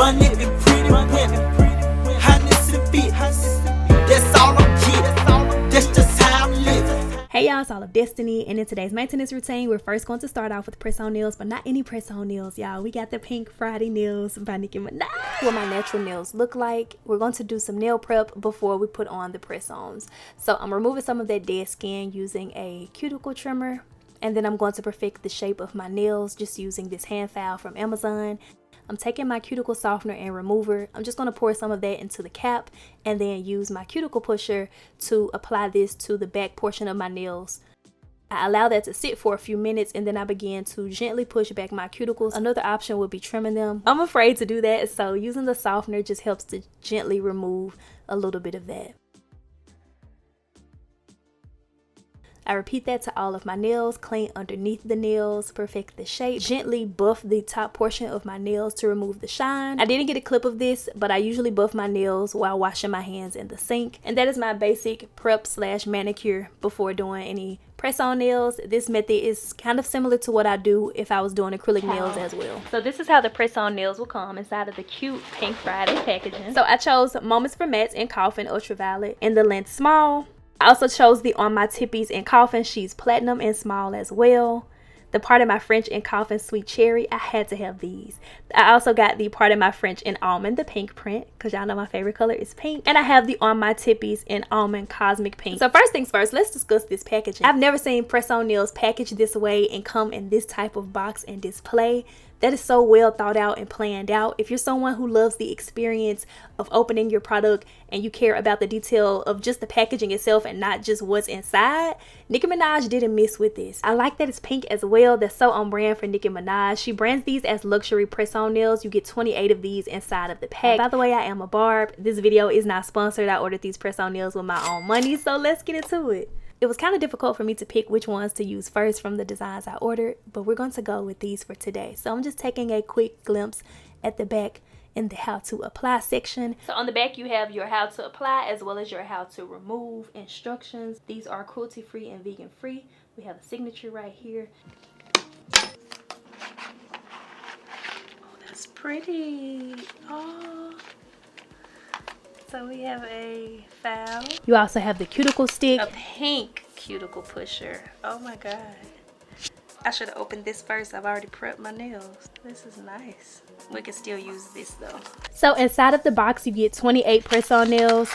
money and pretty women, honest and fit. That's all I'm getting. That's just how I'm living. Hey y'all, it's All of Destiny, and in today's maintenance routine, we're first going to start off with press-on nails, but not any press-on nails, y'all. We got the Pink Friday nails by Nicki Minaj. What my natural nails look like. We're going to do some nail prep before we put on the press-ons. So I'm removing some of that dead skin using a cuticle trimmer, and then I'm going to perfect the shape of my nails just using this hand file from Amazon. I'm taking my cuticle softener and remover. I'm just going to pour some of that into the cap and then use my cuticle pusher to apply this to the back portion of my nails. I allow that to sit for a few minutes and then I begin to gently push back my cuticles. Another option would be trimming them. I'm afraid to do that, so using the softener just helps to gently remove a little bit of that. I repeat that to all of my nails, clean underneath the nails, perfect the shape, gently buff the top portion of my nails to remove the shine. I didn't get a clip of this, but I usually buff my nails while washing my hands in the sink. And that is my basic prep / manicure before doing any press-on nails. This method is kind of similar to what I do if I was doing acrylic nails as well. So this is how the press-on nails will come inside of the cute Pink Friday packaging. So I chose Moments for Mattes in Coffin Ultraviolet in the length small. I also chose the On My Tippies in Coffin She's Platinum in small as well. The Part of My French in Coffin Sweet Cherry, I had to have these. I also got the Part of My French in Almond, the pink print, because y'all know my favorite color is pink. And I have the On My Tippies in Almond Cosmic Pink. So first things first, let's discuss this packaging. I've never seen press-on nails packaged this way and come in this type of box and display. That is so well thought out and planned out. If you're someone who loves the experience of opening your product and you care about the detail of just the packaging itself and not just what's inside, Nicki Minaj didn't miss with this. I like that it's pink as well. That's so on brand for Nicki Minaj. She brands these as luxury press-on nails. You get 28 of these inside of the pack. By the way, I am a barb. This video is not sponsored. I ordered these press-on nails with my own money, so let's get into it. It was kind of difficult for me to pick which ones to use first from the designs I ordered, but we're going to go with these for today. So I'm just taking a quick glimpse at the back in the how to apply section. So on the back you have your how to apply as well as your how to remove instructions. These are cruelty free and vegan free. We have a signature right here. Oh, that's pretty. Oh. So we have a file. You also have the cuticle stick. A pink cuticle pusher. Oh my god. I should have opened this first. I've already prepped my nails. This is nice. We can still use this though. So inside of the box you get 28 press-on nails.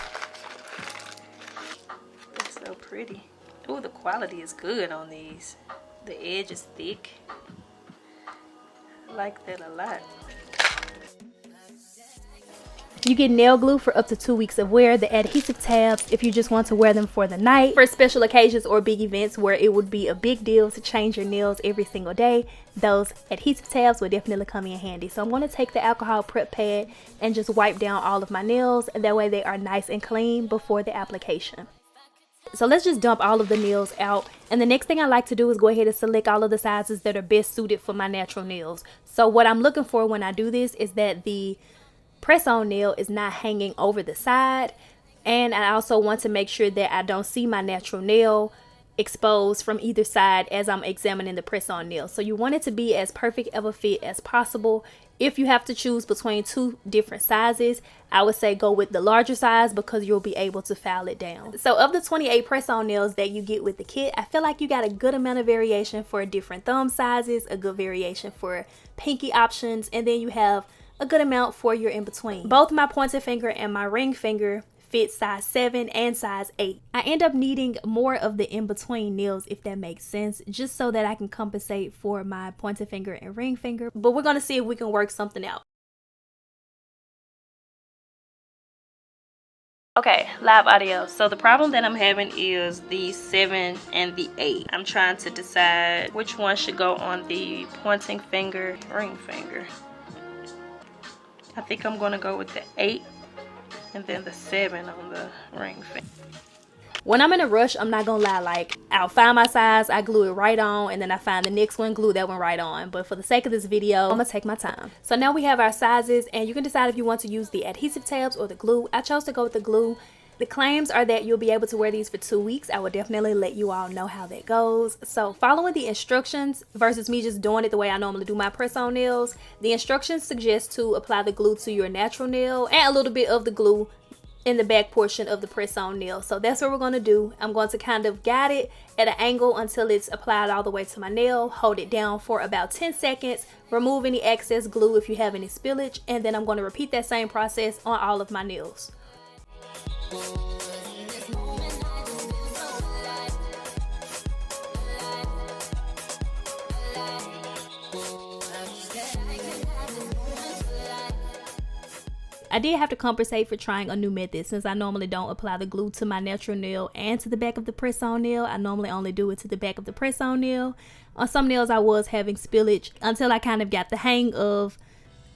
That's so pretty. Ooh, the quality is good on these. The edge is thick. I like that a lot. You get nail glue for up to 2 weeks of wear, the adhesive tabs if you just want to wear them for the night. For special occasions or big events where it would be a big deal to change your nails every single day, those adhesive tabs will definitely come in handy. So I'm going to take the alcohol prep pad and just wipe down all of my nails. That way they are nice and clean before the application. So let's just dump all of the nails out. And the next thing I like to do is go ahead and select all of the sizes that are best suited for my natural nails. So what I'm looking for when I do this is that the press-on nail is not hanging over the side, and I also want to make sure that I don't see my natural nail exposed from either side as I'm examining the press-on nail. So you want it to be as perfect of a fit as possible. If you have to choose between two different sizes, I would say go with the larger size because you'll be able to file it down. So of the 28 press-on nails that you get with the kit, I feel like you got a good amount of variation for different thumb sizes, a good variation for pinky options, and then you have a good amount for your in-between. Both my pointer finger and my ring finger fit size 7 and size 8. I end up needing more of the in-between nails, if that makes sense, just so that I can compensate for my pointer finger and ring finger. But we're going to see if we can work something out. Okay, live audio. So the problem that I'm having is the 7 and the 8. I'm trying to decide which one should go on the pointing finger, ring finger. I think I'm gonna go with the 8 and then the 7 on the ring finger. When I'm in a rush, I'm not gonna lie, like I'll find my size, I glue it right on, and then I find the next one, glue that one right on. But for the sake of this video, I'm gonna take my time. So now we have our sizes, and you can decide if you want to use the adhesive tabs or the glue. I chose to go with the glue. The claims are that you'll be able to wear these for 2 weeks. I will definitely let you all know how that goes. So following the instructions versus me just doing it the way I normally do my press-on nails, the instructions suggest to apply the glue to your natural nail and a little bit of the glue in the back portion of the press-on nail. So that's what we're going to do. I'm going to kind of guide it at an angle until it's applied all the way to my nail. Hold it down for about 10 seconds. Remove any excess glue if you have any spillage. And then I'm going to repeat that same process on all of my nails. I did have to compensate for trying a new method since I normally don't apply the glue to my natural nail and to the back of the press-on nail. I normally only do it to the back of the press-on nail. On some nails I was having spillage until I kind of got the hang of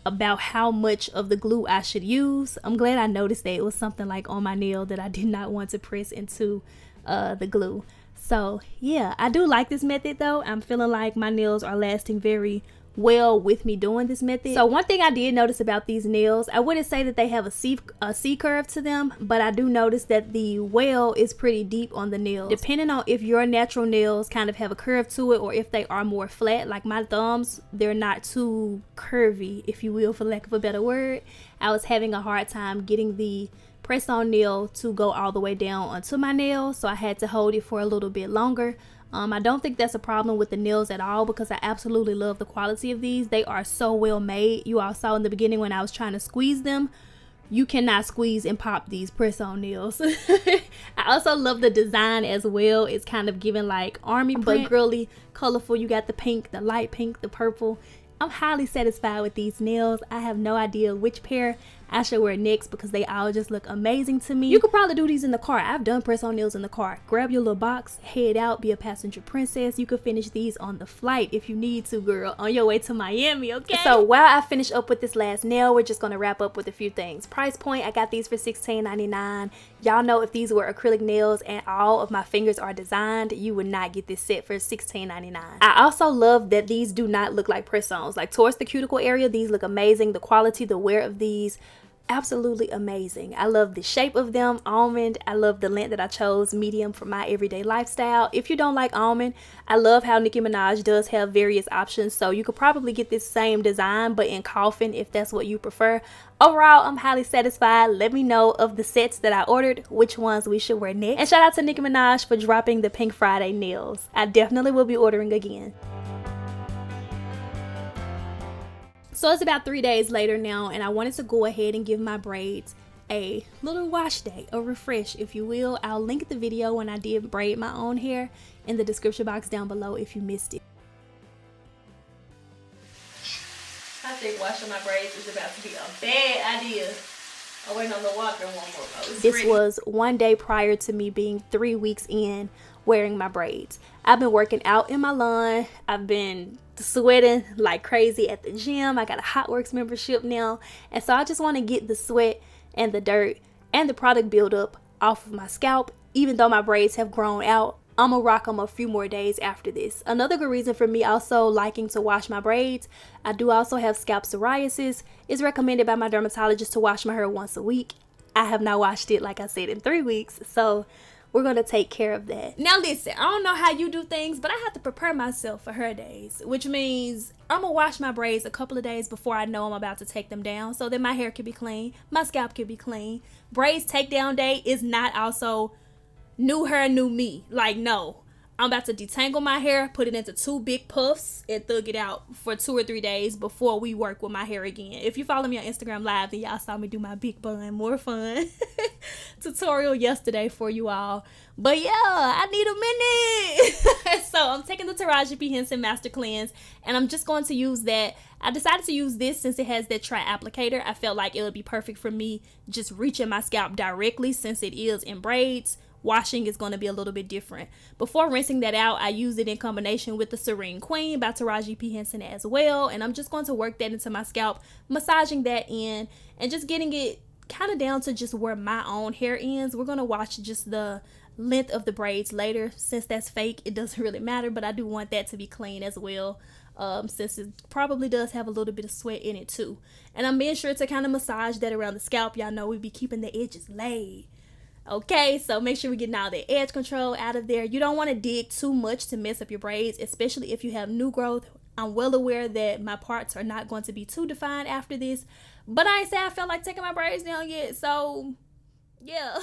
about how much of the glue I should use. I'm glad I noticed that it was something like on my nail that I did not want to press into the glue. So yeah, I do like this method though. I'm feeling like my nails are lasting very well with me doing this method. So one thing I did notice about these nails, I wouldn't say that they have a C curve to them, but I do notice that the well is pretty deep on the nails. Depending on if your natural nails kind of have a curve to it or if they are more flat, like my thumbs, they're not too curvy, if you will, for lack of a better word. I was having a hard time getting the press-on nail to go all the way down onto my nail, so I had to hold it for a little bit longer. I don't think that's a problem with the nails at all because I absolutely love the quality of these. They are so well made. You all saw in the beginning when I was trying to squeeze them. You cannot squeeze and pop these press-on nails. I also love the design as well. It's kind of giving like army print, but girly, colorful. You got the pink, the light pink, the purple. I'm highly satisfied with these nails. I have no idea which pair I should wear next because they all just look amazing to me. You could probably do these in the car. I've done press-on nails in the car. Grab your little box, head out, be a passenger princess. You could finish these on the flight if you need to, girl, on your way to Miami, okay? So while I finish up with this last nail, we're just gonna wrap up with a few things. Price point, I got these for $16.99. Y'all know if these were acrylic nails and all of my fingers are designed, you would not get this set for $16.99. I also love that these do not look like press-ons. Like towards the cuticle area, these look amazing. The quality, the wear of these, absolutely amazing. I love the shape of them, almond. I love the length that I chose, medium, for my everyday lifestyle. If you don't like almond, I love how Nicki Minaj does have various options, so you could probably get this same design but in coffin if that's what you prefer. Overall, I'm highly satisfied. Let me know of the sets that I ordered, which ones we should wear next. And shout out to Nicki Minaj for dropping the Pink Friday nails. I definitely will be ordering again. So it's about 3 days later now, and I wanted to go ahead and give my braids a little wash day, a refresh, if you will. I'll link the video when I did braid my own hair in the description box down below if you missed it. I think washing my braids is about to be a bad idea. I'm waiting on the water one more. This was 1 day prior to me being 3 weeks in wearing my braids. I've been working out in my lawn. I've been sweating like crazy at the gym. I got a Hot Works membership now, and so I just want to get the sweat and the dirt and the product buildup off of my scalp. Even though my braids have grown out, I'm gonna rock them a few more days after this. Another good reason for me also liking to wash my braids, I do also have scalp psoriasis. It's recommended by my dermatologist to wash my hair once a week. I have not washed it, like I said, in 3 weeks, so we're gonna take care of that. Now listen, I don't know how you do things, but I have to prepare myself for hair days, which means I'm gonna wash my braids a couple of days before I know I'm about to take them down, so that my hair can be clean, my scalp can be clean. Braids takedown day is not also new hair, new me. Like, no. I'm about to detangle my hair, put it into 2 big puffs, and thug it out for 2 or 3 days before we work with my hair again. If you follow me on Instagram Live, then y'all saw me do my big bun, more fun tutorial yesterday for you all. But yeah, I need a minute. So I'm taking the Taraji P. Henson Master Cleanse, and I'm just going to use that. I decided to use this since it has that tri-applicator. I felt like it would be perfect for me just reaching my scalp directly since it is in braids. Washing is going to be a little bit different. Before rinsing that out, I use it in combination with the Serene Queen by Taraji P. Henson as well. And I'm just going to work that into my scalp, massaging that in and just getting it kind of down to just where my own hair ends. We're going to wash just the length of the braids later. Since that's fake, it doesn't really matter, but I do want that to be clean as well. Since it probably does have a little bit of sweat in it too. And I'm being sure to kind of massage that around the scalp. Y'all know we be keeping the edges laid. Okay, so make sure we're getting all the edge control out of there. You don't want to dig too much to mess up your braids, especially if you have new growth. I'm well aware that my parts are not going to be too defined after this, but I ain't say I felt like taking my braids down yet, so yeah.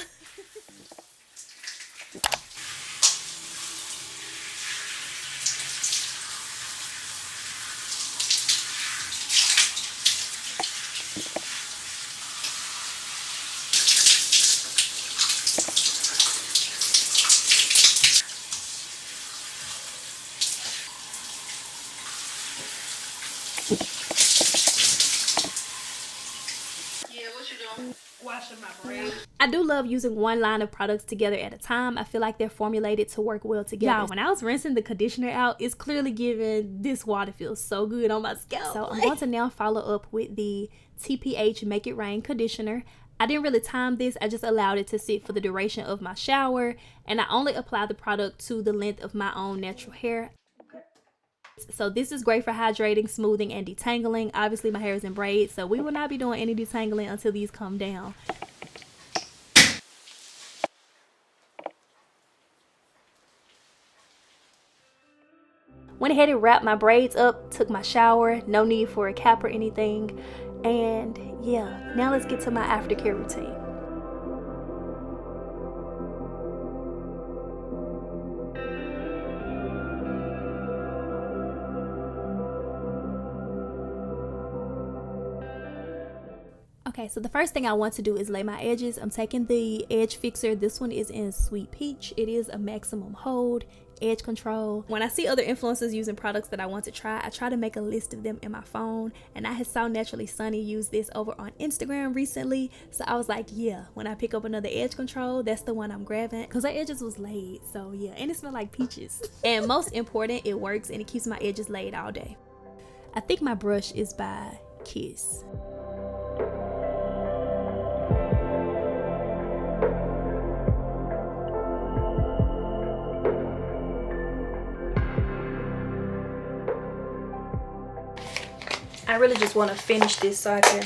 I do love using one line of products together at a time. I feel like they're formulated to work well together. Y'all, when I was rinsing the conditioner out, it's clearly giving this water feels so good on my scalp. So I'm going to now follow up with the TPH Make It Rain conditioner. I didn't really time this. I just allowed it to sit for the duration of my shower, and I only apply the product to the length of my own natural hair. So this is great for hydrating, smoothing, and detangling. Obviously my hair is in braids, so we will not be doing any detangling until these come down. Went ahead and wrapped my braids up, took my shower, no need for a cap or anything. And yeah, now let's get to my aftercare routine. Okay, so the first thing I want to do is lay my edges. I'm taking the edge fixer. This one is in Sweet Peach. It is a maximum hold edge control. When I see other influencers using products that I want to try, I try to make a list of them in my phone, and I had saw Naturally Sunny use this over on Instagram recently, so I was like, yeah, when I pick up another edge control, that's the one I'm grabbing, because her edges was laid. So yeah, and it smelled like peaches. And most important, it works and it keeps my edges laid all day. I think my brush is by Kiss. I really just want to finish this so I can,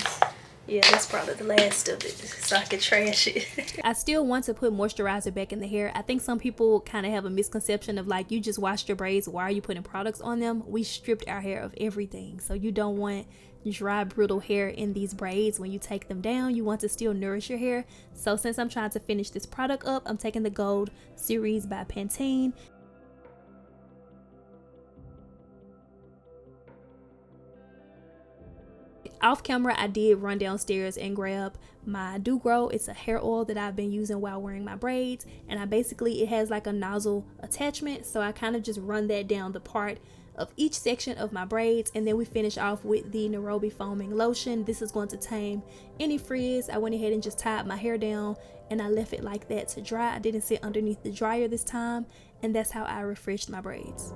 yeah, that's probably the last of it, so I can trash it. I still want to put moisturizer back in the hair. I think some people kind of have a misconception of like, you just washed your braids, why are you putting products on them? We stripped our hair of everything, so you don't want dry, brittle hair in these braids. When you take them down, you want to still nourish your hair. So since I'm trying to finish this product up, I'm taking the Gold Series by Pantene. Off camera, I did run downstairs and grab my Do Grow. It's a hair oil that I've been using while wearing my braids, and it has like a nozzle attachment, so I kind of just run that down the part of each section of my braids, and then we finish off with the ᶫᵒ foaming lotion. This is going to tame any frizz. I went ahead and just tied my hair down and I left it like that to dry. I didn't sit underneath the dryer this time, and that's how I refreshed my braids.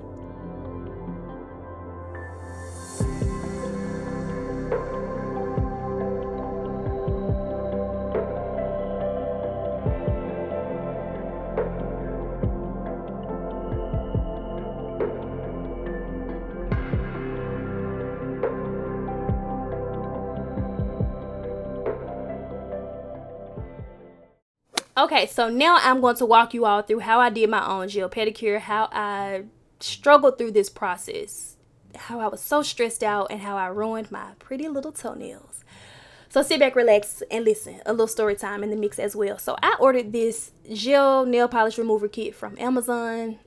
Okay, so now I'm going to walk you all through how I did my own gel pedicure, how I struggled through this process, how I was so stressed out, and how I ruined my pretty little toenails. So sit back, relax, and listen. A little story time in the mix as well. So I ordered this gel nail polish remover kit from Amazon,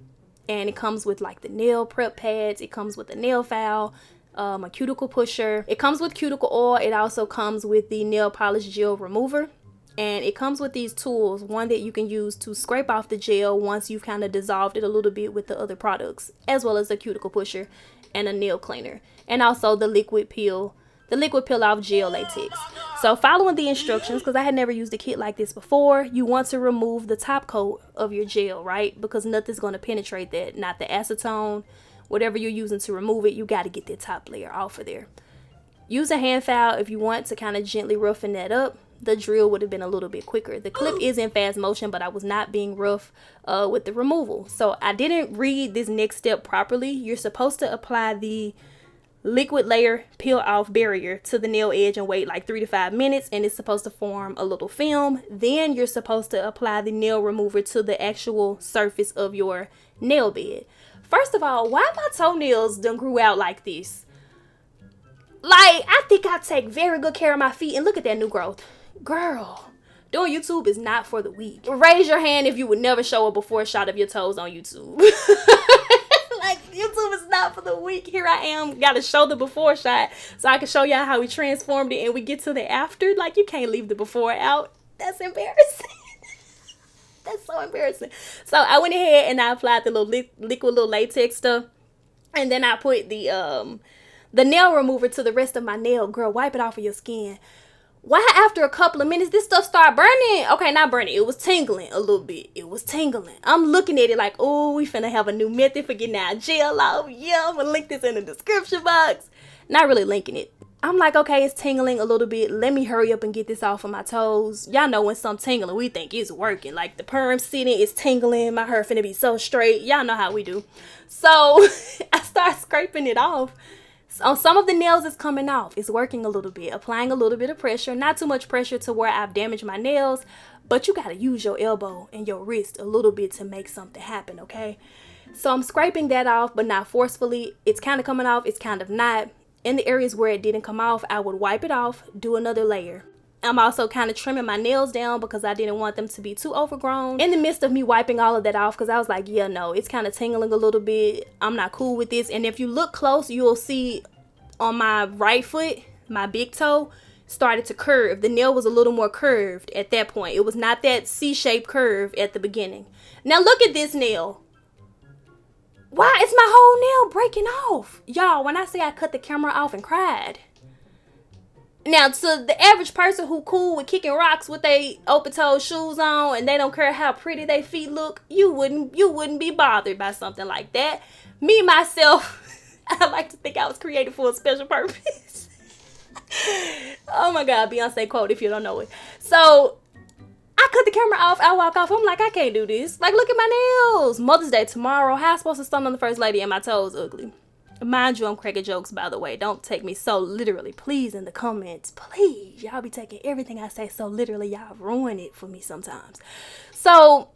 and it comes with like the nail prep pads. It comes with a nail file, a cuticle pusher. It comes with cuticle oil. It also comes with the nail polish gel remover. And it comes with these tools, one that you can use to scrape off the gel once you've kind of dissolved it a little bit with the other products, as well as a cuticle pusher and a nail cleaner, and also the liquid peel off gel latex. So following the instructions, because I had never used a kit like this before, you want to remove the top coat of your gel, right? Because nothing's going to penetrate that, not the acetone, whatever you're using to remove it, you got to get that top layer off of there. Use a hand file if you want to kind of gently roughen that up. The drill would have been a little bit quicker. The clip is in fast motion, but I was not being rough with the removal. So I didn't read this next step properly. You're supposed to apply the liquid layer peel off barrier to the nail edge and wait like 3 to 5 minutes, and it's supposed to form a little film. Then you're supposed to apply the nail remover to the actual surface of your nail bed. First of all, why my toenails done grew out like this? Like, I think I take very good care of my feet, and look at that new growth. Girl, doing YouTube is not for the weak. Raise your hand if you would never show a before shot of your toes on YouTube. Like, YouTube is not for the weak. Here I am, gotta show the before shot so I can show y'all how we transformed it and we get to the after. Like, you can't leave the before out. That's embarrassing. That's so embarrassing. So I went ahead and I applied the little liquid little latex stuff, and then I put the nail remover to the rest of my nail. Girl, wipe it off of your skin. Why after a couple of minutes this stuff started burning? Okay, not burning. It was tingling a little bit. It was tingling. I'm looking at it like, oh, we finna have a new method for getting our gel off. Yeah, I'm gonna link this in the description box. Not really linking it. I'm like, okay, it's tingling a little bit. Let me hurry up and get this off of my toes. Y'all know when something tingling, we think it's working. Like the perm sitting is tingling. My hair finna be so straight. Y'all know how we do. So I start scraping it off. On some of the nails, it's coming off. It's working a little bit, applying a little bit of pressure. Not too much pressure to where I've damaged my nails, but you got to use your elbow and your wrist a little bit to make something happen, okay? So I'm scraping that off, but not forcefully. It's kind of coming off. It's kind of not. In the areas where it didn't come off, I would wipe it off, do another layer. I'm also kind of trimming my nails down because I didn't want them to be too overgrown. In the midst of me wiping all of that off, because I was like, yeah, no, it's kind of tingling a little bit. I'm not cool with this. And if you look close, you'll see on my right foot, my big toe started to curve. The nail was a little more curved at that point. It was not that C-shaped curve at the beginning. Now look at this nail. Why is my whole nail breaking off? Y'all, when I say I cut the camera off and cried. Now, to the average person who cool with kicking rocks with they open-toed shoes on and they don't care how pretty their feet look, you wouldn't be bothered by something like that. Me, myself, I like to think I was created for a special purpose. Oh my God, Beyonce quote if you don't know it. So, I cut the camera off, I walk off, I'm like, I can't do this. Like, look at my nails. Mother's Day tomorrow, how am I supposed to stunt on the first lady and my toes ugly? Mind you, I'm cracking jokes, by the way. Don't take me so literally. Please, in the comments, please. Y'all be taking everything I say so literally. Y'all ruin it for me sometimes. So,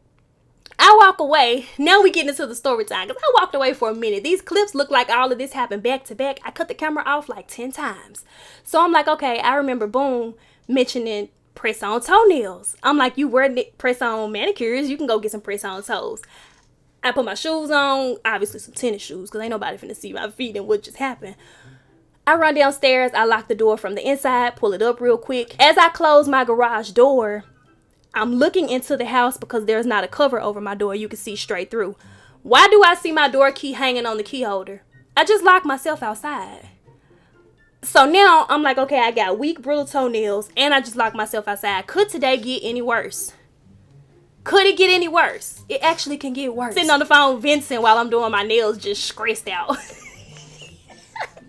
I walk away. Now we get into the story time. Because I walked away for a minute. These clips look like all of this happened back to back. I cut the camera off like 10 times. So, I'm like, okay, I remember Boom mentioning press-on toenails. I'm like, you wear press-on manicures. You can go get some press-on toes. I put my shoes on, obviously some tennis shoes, because ain't nobody finna see my feet and what just happened. I run downstairs, I lock the door from the inside, pull it up real quick. As I close my garage door, I'm looking into the house because there's not a cover over my door. You can see straight through. Why do I see my door key hanging on the key holder? I just locked myself outside. So now I'm like, okay, I got weak, brittle toenails, and I just locked myself outside. Could today get any worse? Could it get any worse? It actually can get worse. Sitting on the phone Vincent while I'm doing my nails, just stressed out.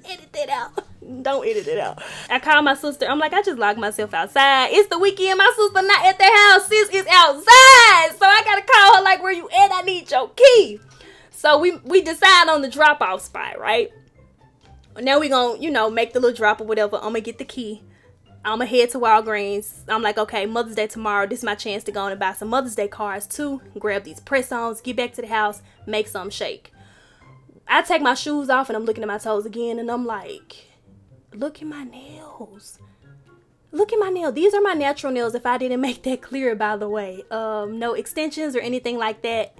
Edit that out. Don't edit it out. I called my sister. I'm like, I just locked myself outside. It's the weekend. My sister not at the house. Sis is outside. So I gotta call her like, where you at? I need your key. So we decide on the drop-off spot, right? Now we gonna, make the little drop or whatever. I'm gonna get the key. I'm going to head to Walgreens. I'm like, okay, Mother's Day tomorrow. This is my chance to go and buy some Mother's Day cards too. Grab these press-ons, get back to the house, make some shake. I take my shoes off and I'm looking at my toes again and I'm like, look at my nails. Look at my nails. These are my natural nails if I didn't make that clear, by the way. No extensions or anything like that.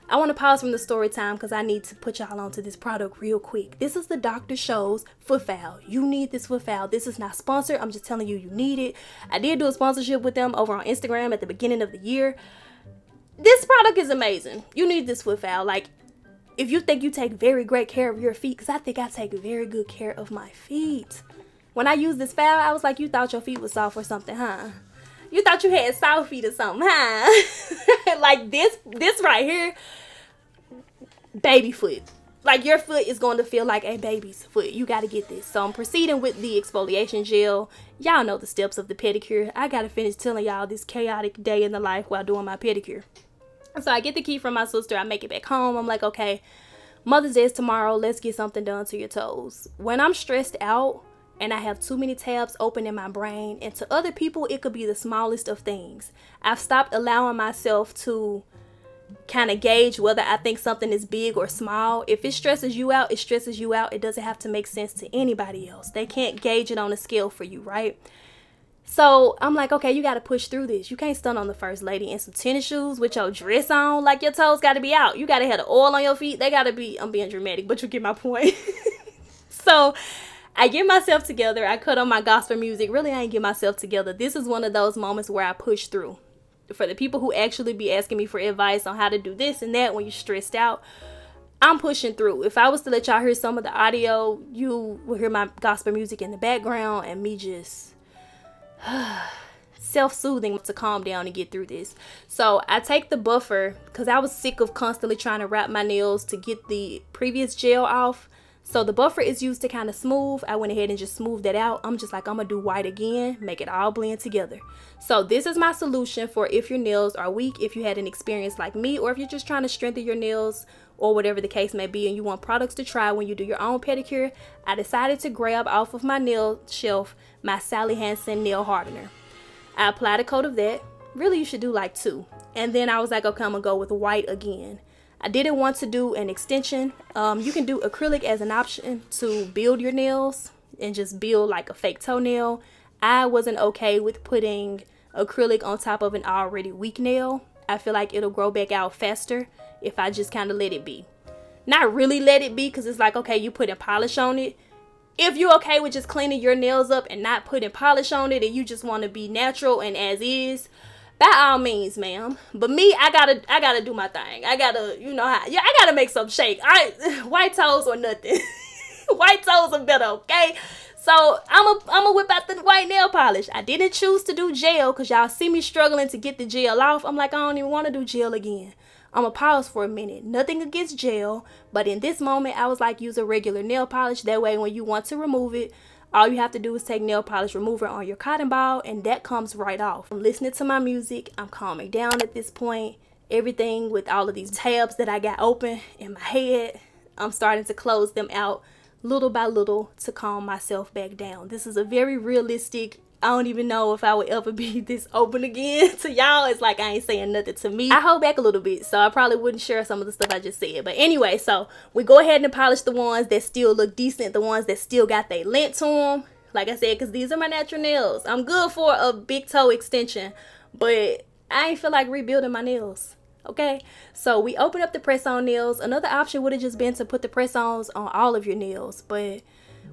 I want to pause from the story time because I need to put y'all onto this product real quick. This is the Dr. Scholl's foot file. You need this foot file. This is not sponsored. I'm just telling you, you need it. I did do a sponsorship with them over on Instagram at the beginning of the year. This product is amazing. You need this foot file. Like, if you think you take very great care of your feet, because I think I take very good care of my feet. When I used this file, I was like, you thought your feet was soft or something, huh? You thought you had soft feet or something, huh? Like this right here, baby foot. Like your foot is going to feel like a baby's foot. You got to get this. So I'm proceeding with the exfoliation gel. Y'all know the steps of the pedicure. I got to finish telling y'all this chaotic day in the life while doing my pedicure. So I get the key from my sister. I make it back home. I'm like, okay, Mother's Day is tomorrow. Let's get something done to your toes. When I'm stressed out and I have too many tabs open in my brain, and to other people, it could be the smallest of things. I've stopped allowing myself to kind of gauge whether I think something is big or small. If it stresses you out, it stresses you out. It doesn't have to make sense to anybody else. They can't gauge it on a scale for you, right? So I'm like, okay, you got to push through this. You can't stun on the first lady in some tennis shoes with your dress on. Like, your toes got to be out. You got to have the oil on your feet. They got to be, I'm being dramatic, but you get my point. So I get myself together. I cut on my gospel music. Really, I ain't get myself together. This is one of those moments where I push through. For the people who actually be asking me for advice on how to do this and that when you're stressed out, I'm pushing through. If I was to let y'all hear some of the audio, you will hear my gospel music in the background and me just self-soothing to calm down and get through this. So I take the buffer because I was sick of constantly trying to wrap my nails to get the previous gel off. So the buffer is used to kind of smooth. I went ahead and just smoothed that out. I'm just like, I'm gonna do white again, make it all blend together. So this is my solution for if your nails are weak, if you had an experience like me, or if you're just trying to strengthen your nails or whatever the case may be and you want products to try when you do your own pedicure. I decided to grab off of my nail shelf my Sally Hansen nail hardener. I applied a coat of that. Really, you should do like 2. And then I was like, okay, I'm gonna go with white again. I didn't want to do an extension. You can do acrylic as an option to build your nails and just build like a fake toenail. I wasn't okay with putting acrylic on top of an already weak nail. I feel like it'll grow back out faster if I just kind of let it be. Not really let it be, because it's like, okay, you putting polish on it. If you're okay with just cleaning your nails up and not putting polish on it and you just want to be natural and as is, by all means, ma'am. But me, I gotta do my thing. I gotta, I gotta make some shake. White toes or nothing. White toes are better, okay? So I'm whip out the white nail polish. I didn't choose to do gel because y'all see me struggling to get the gel off. I'm like, I don't even want to do gel again. I'm gonna pause for a minute. Nothing against gel, but in this moment, I was like, use a regular nail polish. That way, when you want to remove it, all you have to do is take nail polish remover on your cotton ball and that comes right off. I'm listening to my music. I'm calming down at this point. Everything with all of these tabs that I got open in my head, I'm starting to close them out little by little to calm myself back down. This is a very realistic, I don't even know if I would ever be this open again to y'all. It's like I ain't saying nothing to me. I hold back a little bit, so I probably wouldn't share some of the stuff I just said. But anyway, so we go ahead and polish the ones that still look decent, the ones that still got their lint to them. Like I said, because these are my natural nails. I'm good for a big toe extension, but I ain't feel like rebuilding my nails. Okay, so we open up the press-on nails. Another option would have just been to put the press-ons on all of your nails, but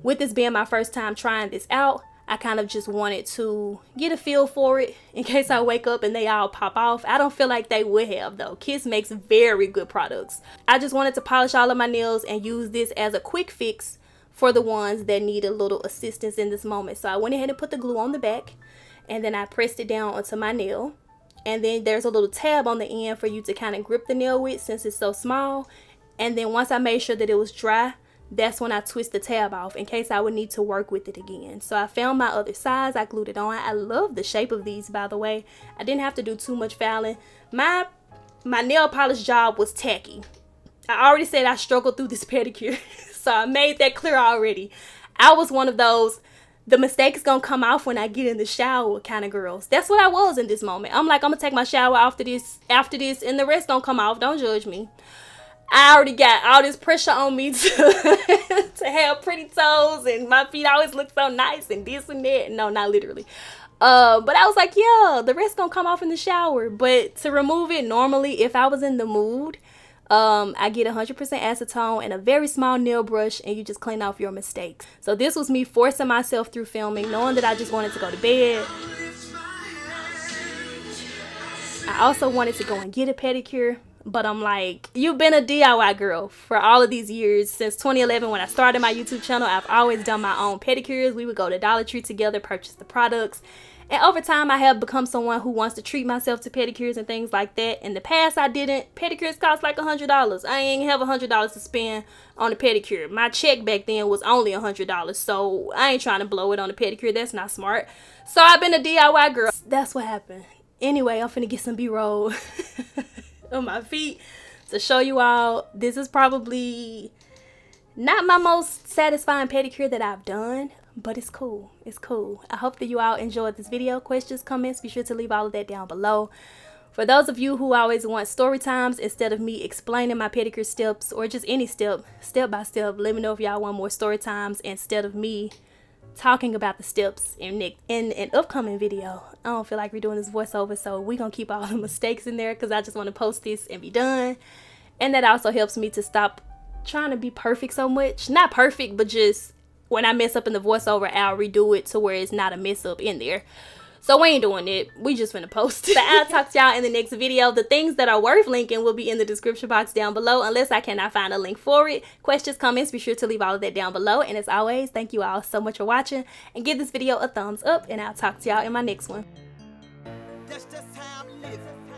with this being my first time trying this out, I kind of just wanted to get a feel for it in case I wake up and they all pop off. I don't feel like they would have though. Kiss makes very good products. I just wanted to polish all of my nails and use this as a quick fix for the ones that need a little assistance in this moment. So I went ahead and put the glue on the back and then I pressed it down onto my nail. And then there's a little tab on the end for you to kind of grip the nail with since it's so small. And then once I made sure that it was dry, that's when I twist the tab off in case I would need to work with it again. So I found my other size. I glued it on. I love the shape of these, by the way. I didn't have to do too much filing. My nail polish job was tacky. I already said I struggled through this pedicure. So I made that clear already. I was one of those, the mistake is gonna come off when I get in the shower kind of girls. That's what I was in this moment. I'm like, I'm gonna take my shower after this, and the rest gonna come off. Don't judge me. I already got all this pressure on me to have pretty toes and my feet always look so nice and this and that. No, not literally. But I was like, yeah, the rest gonna come off in the shower. But to remove it normally, if I was in the mood, I get 100% acetone and a very small nail brush and you just clean off your mistakes. So this was me forcing myself through filming, knowing that I just wanted to go to bed. I also wanted to go and get a pedicure. But I'm like, you've been a DIY girl for all of these years. Since 2011, when I started my YouTube channel, I've always done my own pedicures. We would go to Dollar Tree together, purchase the products. And over time, I have become someone who wants to treat myself to pedicures and things like that. In the past, I didn't. Pedicures cost like $100. I ain't have $100 to spend on a pedicure. My check back then was only $100. So I ain't trying to blow it on a pedicure. That's not smart. So I've been a DIY girl. That's what happened. Anyway, I'm finna get some B-roll on my feet to show you all. This is probably not my most satisfying pedicure that I've done, but it's cool. It's cool. I hope that you all enjoyed this video. Questions, comments, be sure to leave all of that down below. For those of you who always want story times instead of me explaining my pedicure steps, or just any step by step, let me know if y'all want more story times instead of me talking about the steps in an upcoming video. I don't feel like redoing this voiceover, so we're gonna keep all the mistakes in there because I just want to post this and be done. And that also helps me to stop trying to be perfect so much. Not perfect, but just when I mess up in the voiceover, I'll redo it to where it's not a mess up in there. So we ain't doing it. We just finna post it. So I'll talk to y'all in the next video. The things that are worth linking will be in the description box down below, unless I cannot find a link for it. Questions, comments, be sure to leave all of that down below. And as always, thank you all so much for watching. And give this video a thumbs up. And I'll talk to y'all in my next one. That's just how I'm living.